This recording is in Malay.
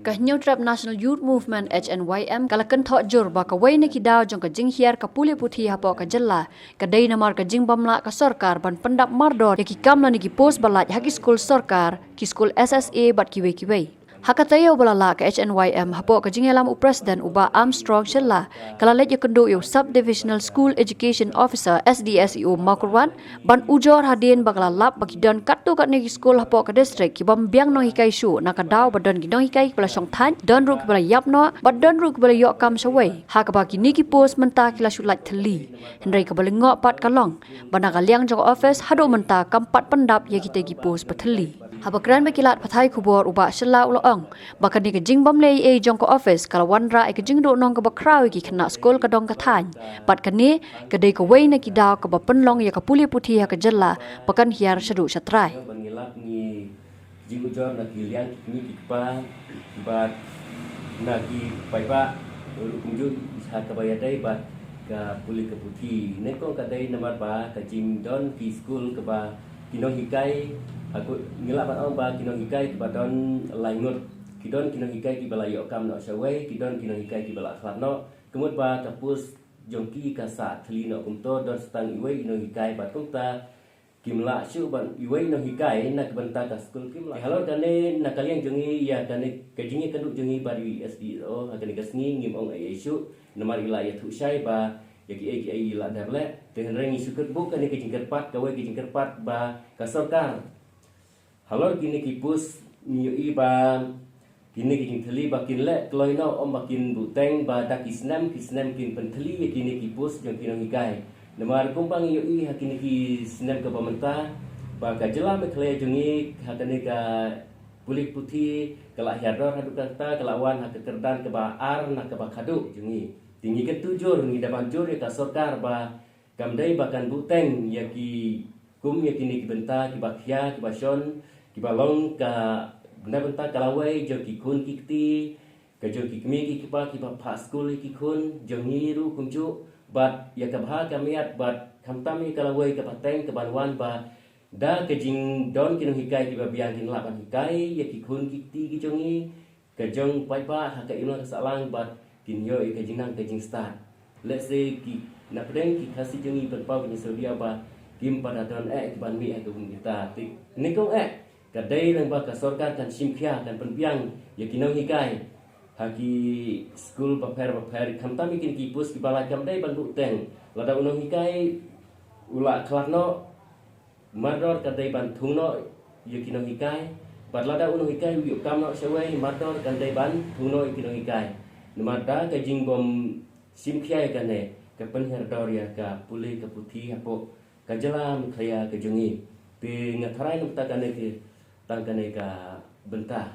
Ka New Trap National Youth Movement HNYM kalakan thok jur ba ka wei ne ki daw jong ka jing hiar ka puli puthi hapo ka jella ka dei namar ka jing bamla ka sarkar ban pendap mardor ya ki kamla ni ki post balaj haki skul sarkar ki skul SSA bat ki wei Hakatayo balala ka HNYM hapo ka jingelam President Uba Armstrong Shella kalalet yo kendo yo Subdivisional School Education Officer SDSEO Makurwan ban ujor hadin bagala lap bagi don katto kat negi school hapo ka district ki bam biang no hikai shu nakadaw badon ki no hikai bala song than don ru ki bala yap no badon ru ki bala yo kam sawai ha ka bagi niki post menta kila shulat theli hendrai ka bala ngok pat kalong banaka liang jong office hado menta kampat pendap ye kita gi post patheli Habakran bekilat pathai kubor uba Shella uloong bakan ni kejing bam lei e jong ko office kalawan ra e kejing do nong ka bakrau ki kena skol ka dong ka than pat kani kedai ka wei na ki daw ka bapenlong ya ka puli puthi ha ka jella bakan hiar shadu shatrai bangilap ni jing ujor na ki liang ni ki pa bat na ki pai pa kunju ha ka bayadai bat ka puli ka puthi ne ko ka dai namar ba ka jing don ki school ka ba kino hikai aku ngilap ong ba kino hikai ki badon laingut kidon kino hikai ki bala yo kam no shawai kidon kino hikai ki bala khlano kemut ba kapus jongki ka sa thli no kumto don stang iwei no hikai bat kumta kimla shu ban iwei no hikai nak banta ka skul kimla halo dane nakaliang jongi ya dane kajingi kandu jongi bari SDO agani kasni ngim ong ai shu namar ila ya thu shai ba yaki ai ila dable dengan rengi sukut bukan ni kejingker pat kawai kejingker pat ba kasarkar halor kini kipus nyui ba kini kijing theli ba kinle kloino om bakin buteng ba dak kisnam kin pentheli kini kipus jong kinong hikai namar kumpang nyui hakini ki snam ka pamenta ba ka jela me khle jongi hakane ka pulik puthi kala hiador hadu kata kalawan hak kerdan ke ba ar nak ke ba khadu jongi tinggi ke tujur ni dapat jur ya kasarkar ba kamdai bakan buteng yaki kum yakini ki benta ki bakhya ki bason ki balong ka benda benta kalawai jo ki kun kikti ka jo ki kmi ki pa ki pa school ki kun jongi ru kumju bat ya ka bha kamiat bat khamtami kalawai ka pateng ka banwan ba da ke jing don ki no hikai ki ba biang kin la ban hikai ya ki kun kikti ki jongi ka jong pai pa ha ka ino ka salang bat kinyo ke jinang ke jing start let's say ki na pedeng ki kasi jongi berpau ni sedia ba kim pada don ki ban mi ke kita ti ni kong kadai lang ba ka sarkar kan simkhya kan penpiang ya kinong hikai haki school paper khamta mi kin ki pus ki bala kam dai ban buteng lada unong hikai ula khlakno mador kadai ban thungno ya kinong hikai badlada unong hikai yu kam no sewai mador kadai ban thungno kinong hikai namada ka jingbom simkhya ka ne ka penherdor ya ka puli ka puthi hapo ka jalam khaya ka jongi pe ngatharai nukta ka ne ki tangkane ka bentah